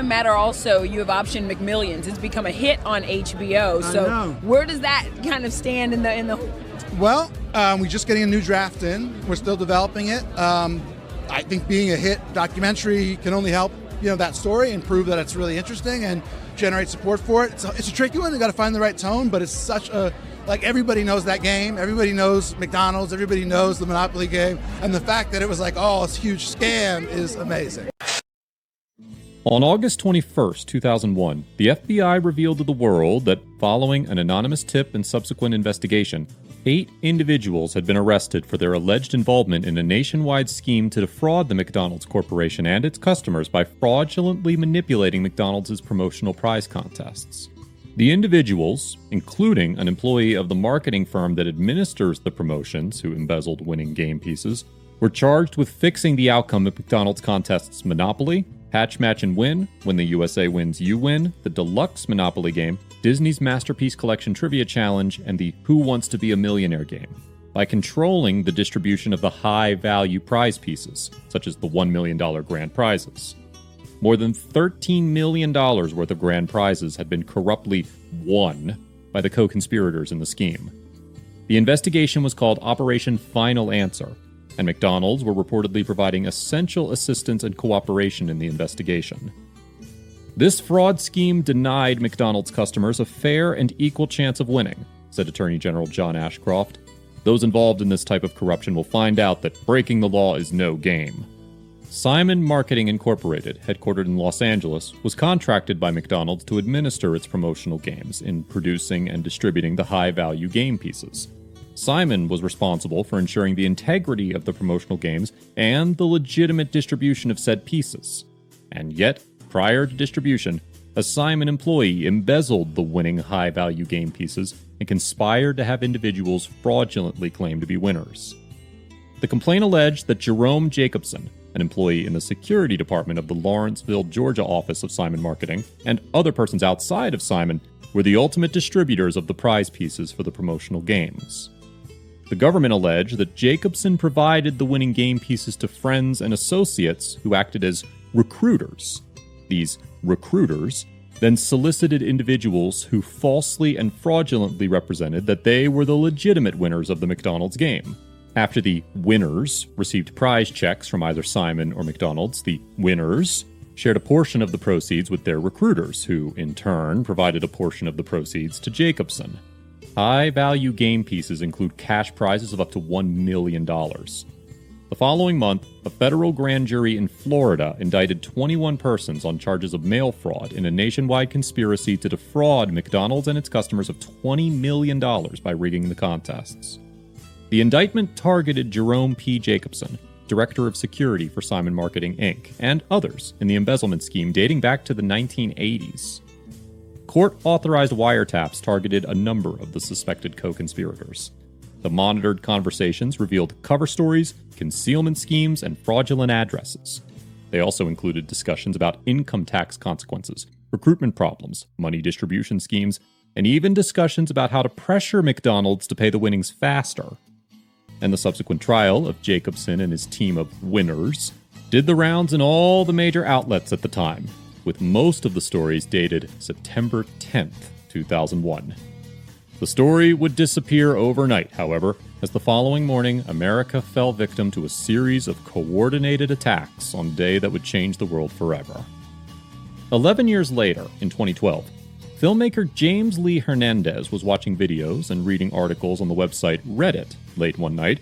and Matt are also, you have optioned McMillions. It's become a hit on HBO. So where does that kind of stand in the? Well, we're just getting a new draft in. We're still developing it. I think being a hit documentary can only help, that story and prove that it's really interesting and generate support for it. It's a tricky one. You got to find the right tone, but it's such a, everybody knows that game. Everybody knows McDonald's. Everybody knows the Monopoly game. And the fact that it was this huge scam is amazing. On August 21st, 2001, the FBI revealed to the world that following an anonymous tip and subsequent investigation, 8 individuals had been arrested for their alleged involvement in a nationwide scheme to defraud the McDonald's Corporation and its customers by fraudulently manipulating McDonald's promotional prize contests. The individuals, including an employee of the marketing firm that administers the promotions who embezzled winning game pieces, were charged with fixing the outcome of McDonald's contests Monopoly, Hatch, Match, and Win, When the USA Wins, You Win, the Deluxe Monopoly game, Disney's Masterpiece Collection Trivia Challenge, and the Who Wants to Be a Millionaire game, by controlling the distribution of the high-value prize pieces, such as the $1 million grand prizes. More than $13 million worth of grand prizes had been corruptly won by the co-conspirators in the scheme. The investigation was called Operation Final Answer, and McDonald's were reportedly providing essential assistance and cooperation in the investigation. This fraud scheme denied McDonald's customers a fair and equal chance of winning, said Attorney General John Ashcroft. Those involved in this type of corruption will find out that breaking the law is no game. Simon Marketing Incorporated, headquartered in Los Angeles, was contracted by McDonald's to administer its promotional games in producing and distributing the high-value game pieces. Simon was responsible for ensuring the integrity of the promotional games and the legitimate distribution of said pieces. And yet, prior to distribution, a Simon employee embezzled the winning high-value game pieces and conspired to have individuals fraudulently claim to be winners. The complaint alleged that Jerome Jacobson, an employee in the security department of the Lawrenceville, Georgia office of Simon Marketing, and other persons outside of Simon were the ultimate distributors of the prize pieces for the promotional games. The government alleged that Jacobson provided the winning game pieces to friends and associates who acted as recruiters. These recruiters then solicited individuals who falsely and fraudulently represented that they were the legitimate winners of the McDonald's game. After the winners received prize checks from either Simon or McDonald's, the winners shared a portion of the proceeds with their recruiters, who in turn provided a portion of the proceeds to Jacobson. High-value game pieces include cash prizes of up to $1 million. The following month, a federal grand jury in Florida indicted 21 persons on charges of mail fraud in a nationwide conspiracy to defraud McDonald's and its customers of $20 million by rigging the contests. The indictment targeted Jerome P. Jacobson, Director of Security for Simon Marketing, Inc., and others in the embezzlement scheme dating back to the 1980s. Court-authorized wiretaps targeted a number of the suspected co-conspirators. The monitored conversations revealed cover stories, concealment schemes, and fraudulent addresses. They also included discussions about income tax consequences, recruitment problems, money distribution schemes, and even discussions about how to pressure McDonald's to pay the winnings faster. And the subsequent trial of Jacobson and his team of winners did the rounds in all the major outlets at the time, with most of the stories dated September 10th, 2001. The story would disappear overnight, however, as the following morning, America fell victim to a series of coordinated attacks on a day that would change the world forever. 11 years later, in 2012, filmmaker James Lee Hernandez was watching videos and reading articles on the website Reddit late one night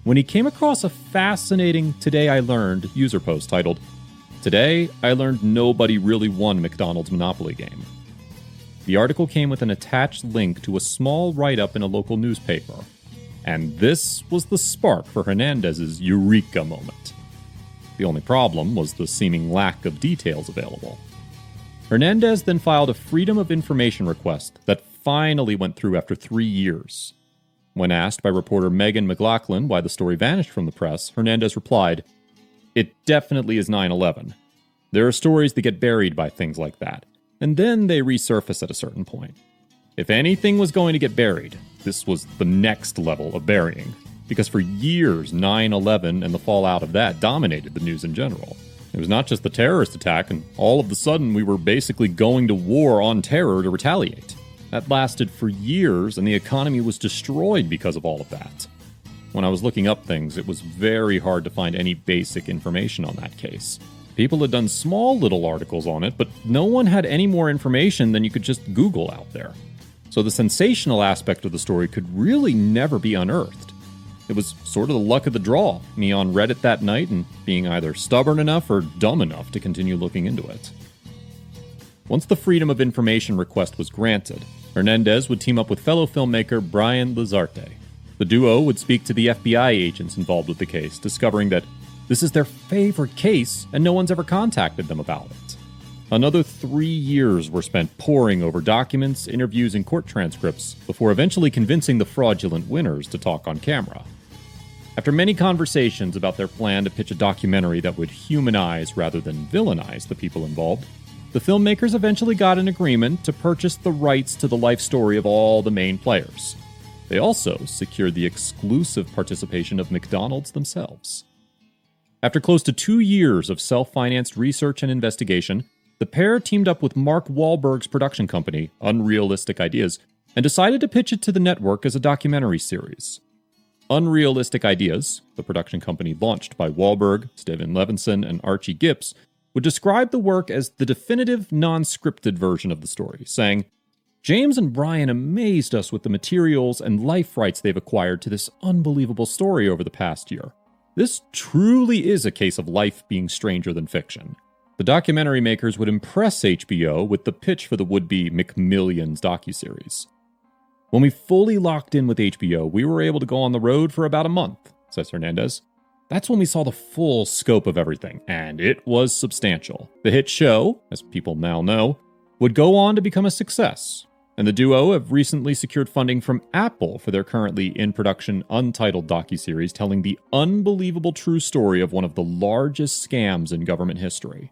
when he came across a fascinating Today I Learned user post titled, "Today, I learned nobody really won McDonald's Monopoly game." The article came with an attached link to a small write-up in a local newspaper. And this was the spark for Hernandez's eureka moment. The only problem was the seeming lack of details available. Hernandez then filed a Freedom of Information request that finally went through after 3 years. When asked by reporter Megan McLaughlin why the story vanished from the press, Hernandez replied, "It definitely is 9/11. There are stories that get buried by things like that, and then they resurface at a certain point. If anything was going to get buried, this was the next level of burying, because for years 9/11 and the fallout of that dominated the news in general. It was not just the terrorist attack, and all of a sudden we were basically going to war on terror to retaliate. That lasted for years, and the economy was destroyed because of all of that. When I was looking up things, it was very hard to find any basic information on that case. People had done small little articles on it, but no one had any more information than you could just Google out there. So the sensational aspect of the story could really never be unearthed. It was sort of the luck of the draw, me on Reddit that night and being either stubborn enough or dumb enough to continue looking into it. Once the Freedom of Information request was granted, Hernandez would team up with fellow filmmaker Brian Lazarte. The duo would speak to the FBI agents involved with the case, discovering that this is their favorite case and no one's ever contacted them about it. Another 3 years were spent poring over documents, interviews, and court transcripts before eventually convincing the fraudulent winners to talk on camera. After many conversations about their plan to pitch a documentary that would humanize rather than villainize the people involved, the filmmakers eventually got an agreement to purchase the rights to the life story of all the main players. They also secured the exclusive participation of McDonald's themselves. After close to 2 years of self-financed research and investigation, the pair teamed up with Mark Wahlberg's production company, Unrealistic Ideas, and decided to pitch it to the network as a documentary series. Unrealistic Ideas, the production company launched by Wahlberg, Steven Levinson, and Archie Gips, would describe the work as the definitive, non-scripted version of the story, saying, "James and Brian amazed us with the materials and life rights they've acquired to this unbelievable story over the past year. This truly is a case of life being stranger than fiction." The documentary makers would impress HBO with the pitch for the would-be McMillions docuseries. "When we fully locked in with HBO, we were able to go on the road for about a month," says Hernandez. "That's when we saw the full scope of everything, and it was substantial. The hit show, as people now know, would go on to become a success, and the duo have recently secured funding from Apple for their currently in-production Untitled docuseries telling the unbelievable true story of one of the largest scams in government history."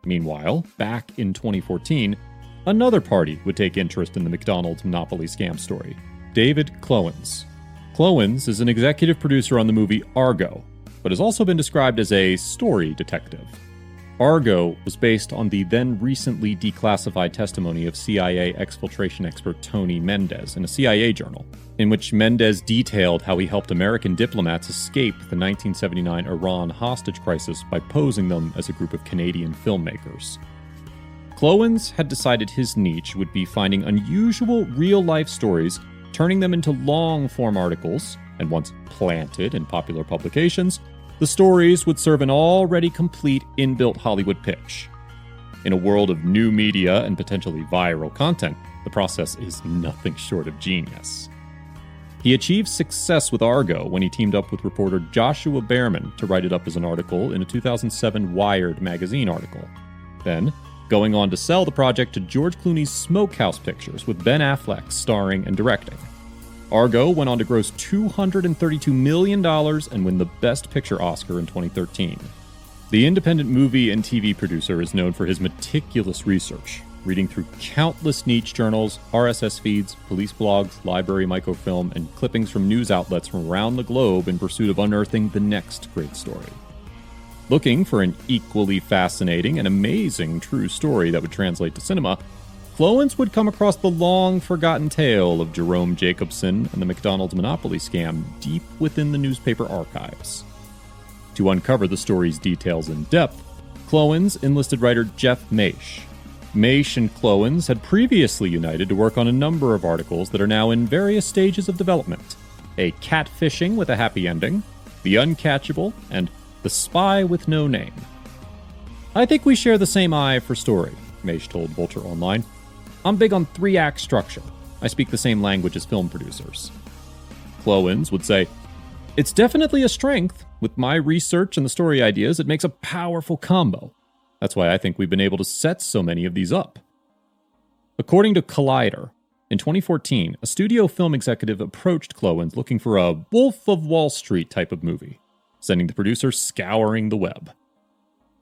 Meanwhile, back in 2014, another party would take interest in the McDonald's monopoly scam story, David Clowens. Clowens is an executive producer on the movie Argo, but has also been described as a story detective. Argo was based on the then recently declassified testimony of CIA exfiltration expert Tony Mendez in a CIA journal, in which Mendez detailed how he helped American diplomats escape the 1979 Iran hostage crisis by posing them as a group of Canadian filmmakers. Clowens had decided his niche would be finding unusual real-life stories, turning them into long-form articles, and once planted in popular publications, the stories would serve an already complete inbuilt Hollywood pitch. In a world of new media and potentially viral content, the process is nothing short of genius. He achieved success with Argo when he teamed up with reporter Joshua Behrman to write it up as an article in a 2007 Wired magazine article. Then, going on to sell the project to George Clooney's Smokehouse Pictures with Ben Affleck starring and directing. Argo went on to gross $232 million and win the Best Picture Oscar in 2013. The independent movie and TV producer is known for his meticulous research, reading through countless niche journals, RSS feeds, police blogs, library microfilm, and clippings from news outlets from around the globe in pursuit of unearthing the next great story. Looking for an equally fascinating and amazing true story that would translate to cinema, Clowens would come across the long-forgotten tale of Jerome Jacobson and the McDonald's monopoly scam deep within the newspaper archives. To uncover the story's details in depth, Clowens enlisted writer Jeff Maish. Maish and Clowens had previously united to work on a number of articles that are now in various stages of development. A Catfishing with a Happy Ending, The Uncatchable, and The Spy with No Name. "I think we share the same eye for story," Maish told Vulture Online. "I'm big on 3-act structure. I speak the same language as film producers." Clowens would say, "It's definitely a strength. With my research and the story ideas, it makes a powerful combo. That's why I think we've been able to set so many of these up." According to Collider, in 2014, a studio film executive approached Clowens looking for a Wolf of Wall Street type of movie, sending the producer scouring the web.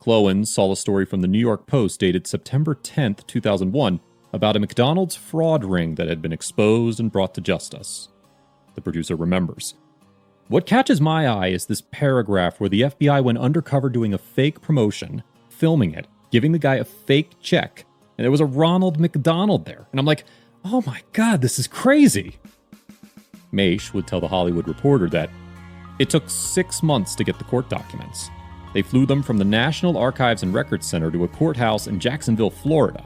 Clowens saw a story from the New York Post dated September 10th, 2001, about a McDonald's fraud ring that had been exposed and brought to justice. The producer remembers. What catches my eye is this paragraph where the FBI went undercover doing a fake promotion, filming it, giving the guy a fake check, and there was a Ronald McDonald there. And I'm like, oh my God, this is crazy. Maish would tell the Hollywood Reporter that it took 6 months to get the court documents. They flew them from the National Archives and Records Center to a courthouse in Jacksonville, Florida.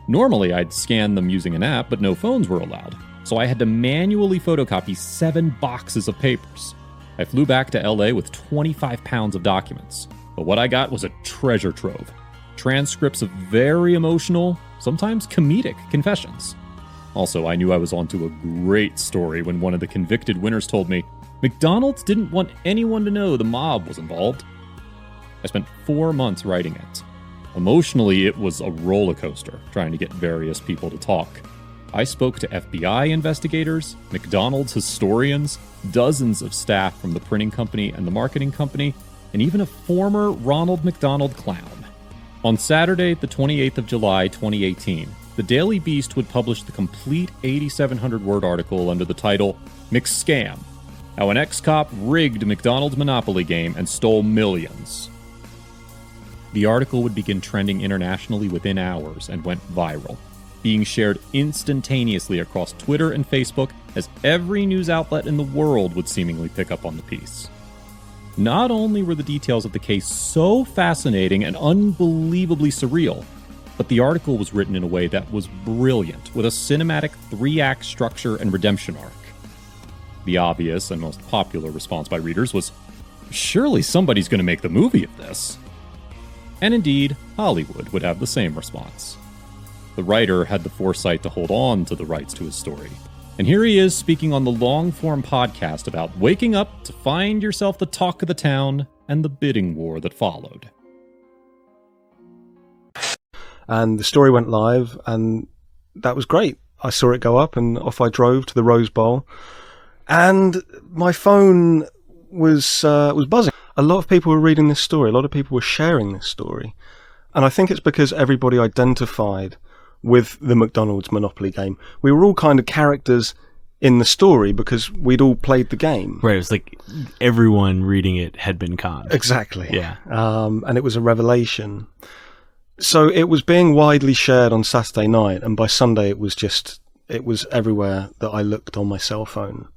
Normally, I'd scan them using an app, but no phones were allowed, so I had to manually photocopy 7 boxes of papers. I flew back to LA with 25 pounds of documents, but what I got was a treasure trove. Transcripts of very emotional, sometimes comedic confessions. Also, I knew I was onto a great story when one of the convicted winners told me McDonald's didn't want anyone to know the mob was involved. I spent 4 months writing it. Emotionally, it was a roller coaster trying to get various people to talk. I spoke to FBI investigators, McDonald's historians, dozens of staff from the printing company and the marketing company, and even a former Ronald McDonald clown. On Saturday, the 28th of July, 2018, the Daily Beast would publish the complete 8,700-word article under the title, McScam: How an Ex-Cop Rigged McDonald's Monopoly Game and Stole Millions. The article would begin trending internationally within hours and went viral, being shared instantaneously across Twitter and Facebook as every news outlet in the world would seemingly pick up on the piece. Not only were the details of the case so fascinating and unbelievably surreal, but the article was written in a way that was brilliant, with a cinematic 3-act structure and redemption arc. The obvious and most popular response by readers was, surely somebody's going to make the movie of this. And indeed, Hollywood would have the same response. The writer had the foresight to hold on to the rights to his story. And here he is speaking on the long-form podcast about waking up to find yourself the talk of the town and the bidding war that followed. And the story went live, and that was great. I saw it go up, and off I drove to the Rose Bowl. And my phone was buzzing. A lot of people were reading this story. A lot of people were sharing this story. And I think it's because everybody identified with the McDonald's Monopoly game. We were all kind of characters in the story because we'd all played the game. Right, it was like everyone reading it had been conned. Exactly. Yeah. And it was a revelation. So it was being widely shared on Saturday night, and by Sunday it was everywhere that I looked on my cell phone.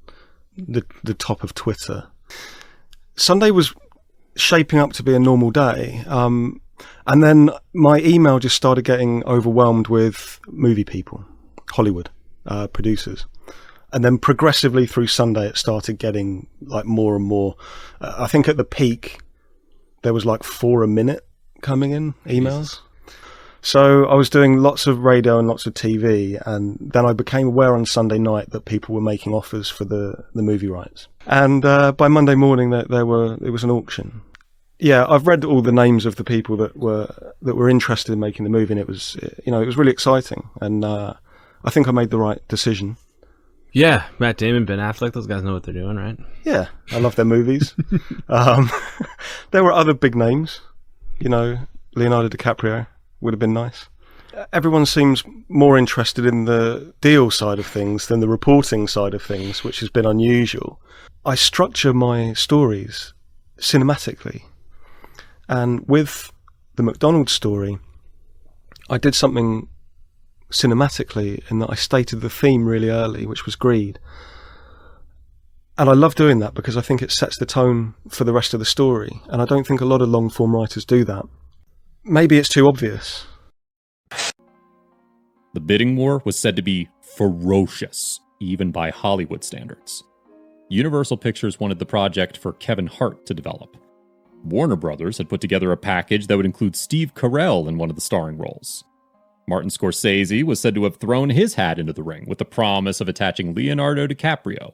The top of Twitter. Sunday was shaping up to be a normal day. And then my email just started getting overwhelmed with movie people, Hollywood producers. And then progressively through Sunday, it started getting like more and more. I think at the peak, there was like 4 a minute coming in, emails. Jesus. So I was doing lots of radio and lots of TV. And then I became aware on Sunday night that people were making offers for the movie rights. And by Monday morning, it was an auction. Yeah, I've read all the names of the people that were interested in making the movie, and it was really exciting, and I think I made the right decision. Yeah, Matt Damon, Ben Affleck, those guys know what they're doing, right? Yeah, I love their movies. There were other big names, Leonardo DiCaprio would have been nice. Everyone seems more interested in the deal side of things than the reporting side of things, which has been unusual. I structure my stories cinematically. And with the McDonald's story, I did something cinematically in that I stated the theme really early, which was greed. And I love doing that because I think it sets the tone for the rest of the story. And I don't think a lot of long-form writers do that. Maybe it's too obvious. The bidding war was said to be ferocious, even by Hollywood standards. Universal Pictures wanted the project for Kevin Hart to develop. Warner Brothers had put together a package that would include Steve Carell in one of the starring roles. Martin Scorsese was said to have thrown his hat into the ring with the promise of attaching Leonardo DiCaprio.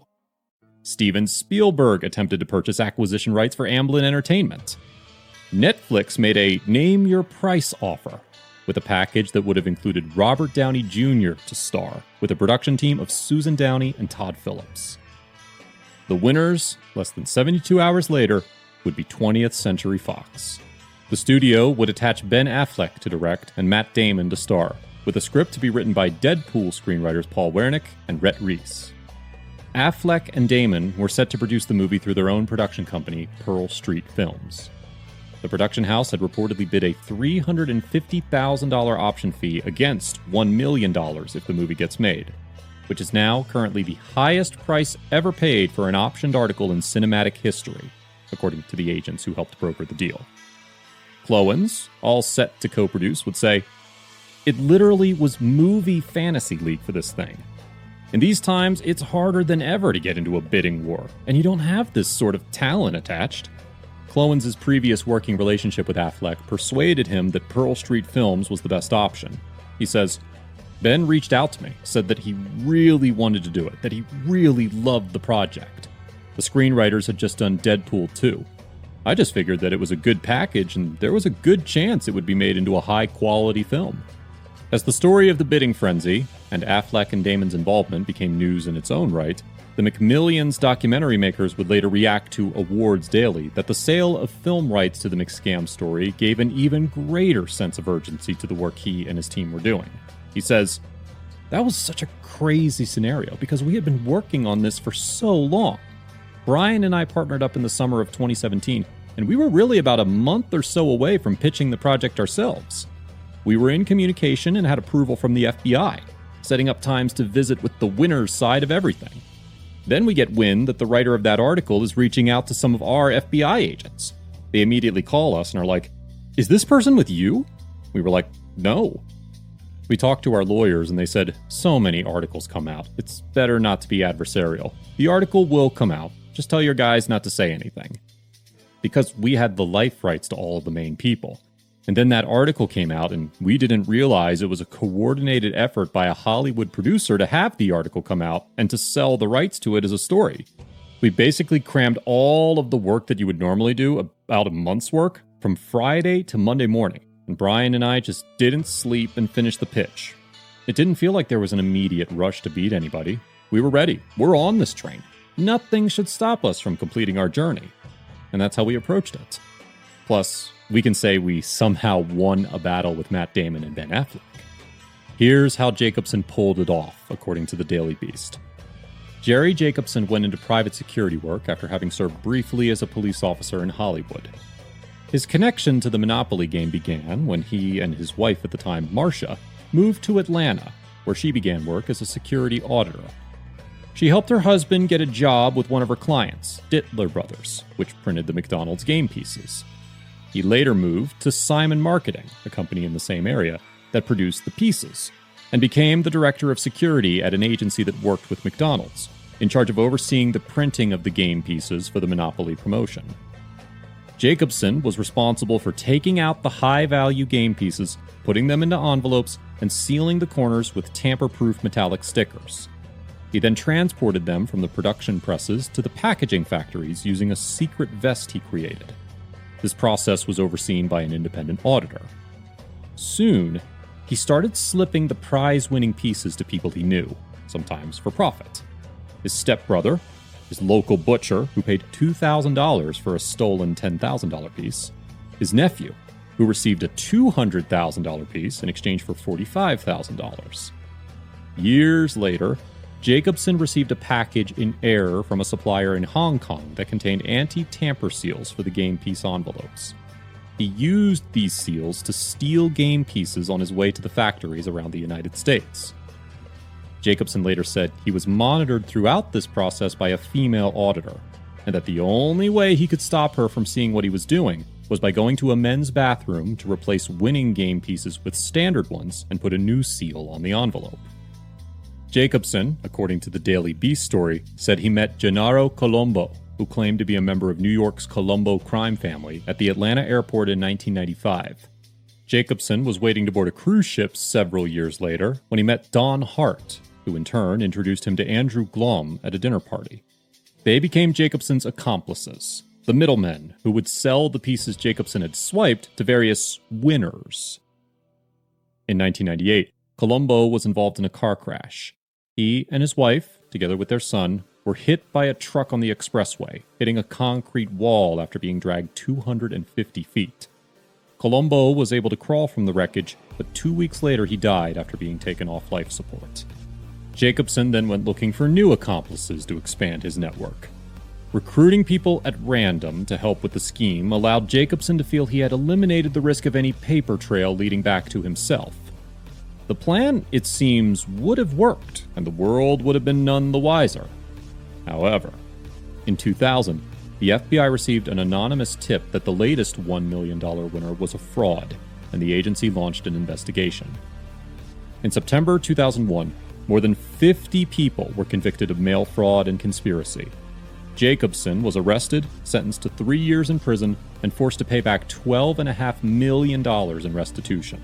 Steven Spielberg attempted to purchase acquisition rights for Amblin Entertainment. Netflix made a name-your-price offer with a package that would have included Robert Downey Jr. to star, with a production team of Susan Downey and Todd Phillips. The winners, less than 72 hours later, would be 20th Century Fox. The studio would attach Ben Affleck to direct and Matt Damon to star, with a script to be written by Deadpool screenwriters Paul Wernick and Rhett Reese. Affleck and Damon were set to produce the movie through their own production company, Pearl Street Films. The production house had reportedly bid a $350,000 option fee against $1 million if the movie gets made, which is now currently the highest price ever paid for an optioned article in cinematic history, according to the agents who helped broker the deal. Clowens, all set to co-produce, would say, "It literally was movie fantasy league for this thing. In these times, it's harder than ever to get into a bidding war, and you don't have this sort of talent attached." Clowens' previous working relationship with Affleck persuaded him that Pearl Street Films was the best option. He says, "Ben reached out to me, said that he really wanted to do it, that he really loved the project. The screenwriters had just done Deadpool 2. I just figured that it was a good package and there was a good chance it would be made into a high-quality film." As the story of the bidding frenzy and Affleck and Damon's involvement became news in its own right, the McMillions documentary makers would later react to Awards Daily that the sale of film rights to the McScam story gave an even greater sense of urgency to the work he and his team were doing. He says, "That was such a crazy scenario because we had been working on this for so long. Brian and I partnered up in the summer of 2017, and we were really about a month or so away from pitching the project ourselves. We were in communication and had approval from the FBI, setting up times to visit with the winner's side of everything. Then we get wind that the writer of that article is reaching out to some of our FBI agents. They immediately call us and are like, 'Is this person with you?' We were like, 'No.' We talked to our lawyers and they said, 'So many articles come out. It's better not to be adversarial. The article will come out. Just tell your guys not to say anything.' Because we had the life rights to all of the main people. And then that article came out, and we didn't realize it was a coordinated effort by a Hollywood producer to have the article come out and to sell the rights to it as a story. We basically crammed all of the work that you would normally do, about a month's work, from Friday to Monday morning. And Brian and I just didn't sleep and finish the pitch. It didn't feel like there was an immediate rush to beat anybody. We were ready. We're on this train. Nothing should stop us from completing our journey." And that's how we approached it. Plus, we can say we somehow won a battle with Matt Damon and Ben Affleck. Here's how Jacobson pulled it off, according to the Daily Beast. Jerry Jacobson went into private security work after having served briefly as a police officer in Hollywood. His connection to the Monopoly game began when he and his wife at the time, Marcia, moved to Atlanta, where she began work as a security auditor. She helped her husband get a job with one of her clients, Dittler Brothers, which printed the McDonald's game pieces. He later moved to Simon Marketing, a company in the same area, that produced the pieces, and became the director of security at an agency that worked with McDonald's, in charge of overseeing the printing of the game pieces for the Monopoly promotion. Jacobson was responsible for taking out the high-value game pieces, putting them into envelopes, and sealing the corners with tamper-proof metallic stickers. He then transported them from the production presses to the packaging factories using a secret vest he created. This process was overseen by an independent auditor. Soon, he started slipping the prize-winning pieces to people he knew, sometimes for profit. His stepbrother, his local butcher, who paid $2,000 for a stolen $10,000 piece, his nephew, who received a $200,000 piece in exchange for $45,000. Years later, Jacobson received a package in error from a supplier in Hong Kong that contained anti-tamper seals for the game piece envelopes. He used these seals to steal game pieces on his way to the factories around the United States. Jacobson later said he was monitored throughout this process by a female auditor, and that the only way he could stop her from seeing what he was doing was by going to a men's bathroom to replace winning game pieces with standard ones and put a new seal on the envelope. Jacobson, according to the Daily Beast story, said he met Gennaro Colombo, who claimed to be a member of New York's Colombo crime family, at the Atlanta airport in 1995. Jacobson was waiting to board a cruise ship several years later when he met Don Hart, who in turn introduced him to Andrew Glom at a dinner party. They became Jacobson's accomplices, the middlemen who would sell the pieces Jacobson had swiped to various winners. In 1998, Colombo was involved in a car crash. He and his wife, together with their son, were hit by a truck on the expressway, hitting a concrete wall after being dragged 250 feet. Colombo was able to crawl from the wreckage, but 2 weeks later he died after being taken off life support. Jacobson then went looking for new accomplices to expand his network. Recruiting people at random to help with the scheme allowed Jacobson to feel he had eliminated the risk of any paper trail leading back to himself. The plan, it seems, would have worked, and the world would have been none the wiser. However, in 2000, the FBI received an anonymous tip that the latest $1 million winner was a fraud, and the agency launched an investigation. In September 2001, more than 50 people were convicted of mail fraud and conspiracy. Jacobson was arrested, sentenced to 3 years in prison, and forced to pay back $12.5 million in restitution.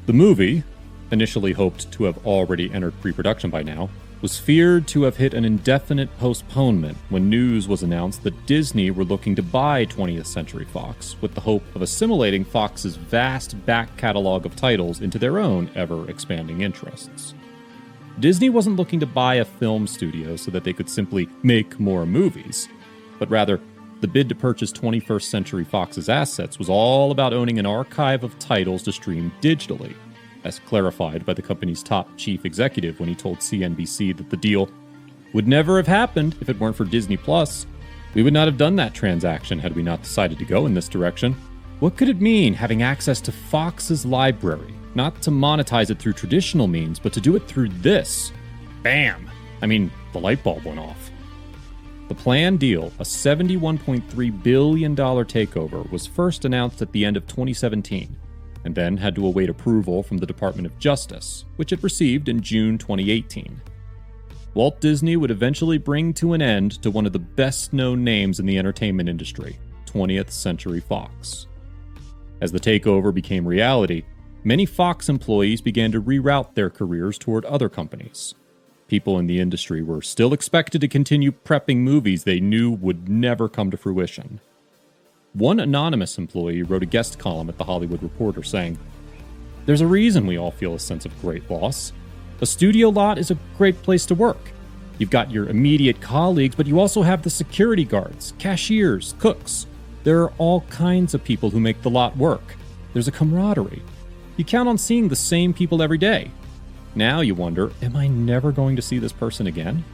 The movie, initially hoped to have already entered pre-production by now, was feared to have hit an indefinite postponement when news was announced that Disney were looking to buy 20th Century Fox with the hope of assimilating Fox's vast back catalog of titles into their own ever-expanding interests. Disney wasn't looking to buy a film studio so that they could simply make more movies, but rather, the bid to purchase 21st Century Fox's assets was all about owning an archive of titles to stream digitally, as clarified by the company's top chief executive when he told CNBC that the deal would never have happened if it weren't for Disney+. We would not have done that transaction had we not decided to go in this direction. What could it mean having access to Fox's library? Not to monetize it through traditional means, but to do it through this. Bam! I mean, the light bulb went off. The planned deal, a $71.3 billion takeover, was first announced at the end of 2017, and then had to await approval from the Department of Justice, which it received in June 2018. Walt Disney would eventually bring to an end to one of the best-known names in the entertainment industry, 20th Century Fox. As the takeover became reality, many Fox employees began to reroute their careers toward other companies. People in the industry were still expected to continue prepping movies they knew would never come to fruition. One anonymous employee wrote a guest column at The Hollywood Reporter saying, "There's a reason we all feel a sense of great loss. A studio lot is a great place to work. You've got your immediate colleagues, but you also have the security guards, cashiers, cooks. There are all kinds of people who make the lot work. There's a camaraderie. You count on seeing the same people every day. Now you wonder, am I never going to see this person again?"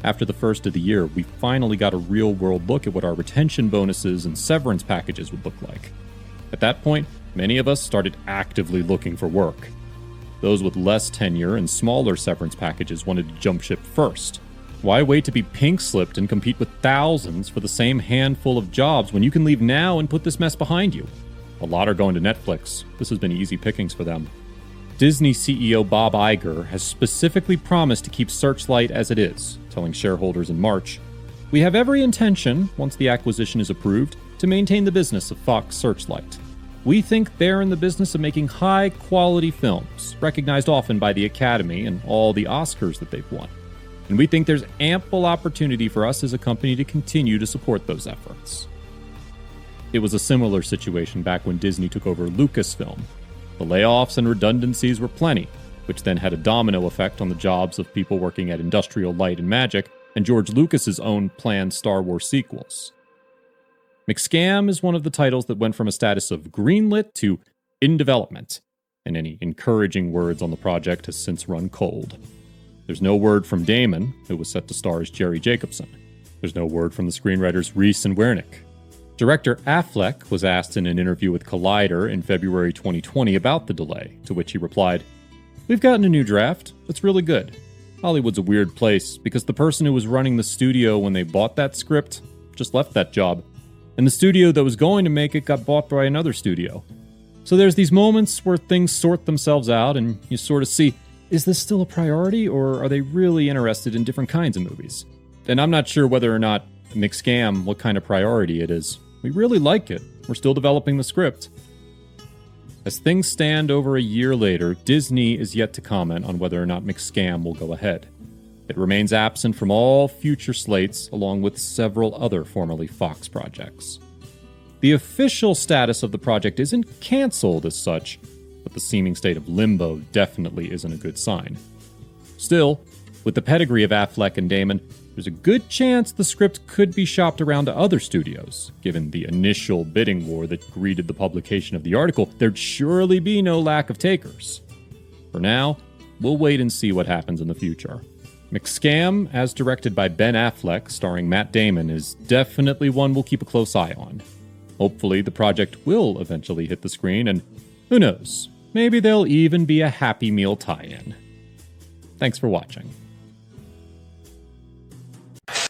After the first of the year, we finally got a real-world look at what our retention bonuses and severance packages would look like. At that point, many of us started actively looking for work. Those with less tenure and smaller severance packages wanted to jump ship first. Why wait to be pink-slipped and compete with thousands for the same handful of jobs when you can leave now and put this mess behind you? A lot are going to Netflix. This has been easy pickings for them. Disney CEO Bob Iger has specifically promised to keep Searchlight as it is, telling shareholders in March, "We have every intention, once the acquisition is approved, to maintain the business of Fox Searchlight. We think they're in the business of making high-quality films, recognized often by the Academy and all the Oscars that they've won. And we think there's ample opportunity for us as a company to continue to support those efforts." It was a similar situation back when Disney took over Lucasfilm. The layoffs and redundancies were plenty, which then had a domino effect on the jobs of people working at Industrial Light and Magic and George Lucas's own planned Star Wars sequels. McScam is one of the titles that went from a status of greenlit to in development, and any encouraging words on the project has since run cold. There's no word from Damon, who was set to star as Jerry Jacobson. There's no word from the screenwriters Reese and Wernick. Director Affleck was asked in an interview with Collider in February 2020 about the delay, to which he replied, "We've gotten a new draft. It's really good. Hollywood's a weird place because the person who was running the studio when they bought that script just left that job, and the studio that was going to make it got bought by another studio. So there's these moments where things sort themselves out and you sort of see, is this still a priority or are they really interested in different kinds of movies? And I'm not sure whether or not McScam, what kind of priority it is. We really like it. We're still developing the script." As things stand over a year later, Disney is yet to comment on whether or not McScam will go ahead. It remains absent from all future slates, along with several other formerly Fox projects. The official status of the project isn't canceled as such, but the seeming state of limbo definitely isn't a good sign. Still, with the pedigree of Affleck and Damon, there's a good chance the script could be shopped around to other studios. Given the initial bidding war that greeted the publication of the article, there'd surely be no lack of takers. For now, we'll wait and see what happens in the future. McScam, as directed by Ben Affleck, starring Matt Damon, is definitely one we'll keep a close eye on. Hopefully, the project will eventually hit the screen, and who knows, maybe there'll even be a Happy Meal tie-in. Thanks for watching.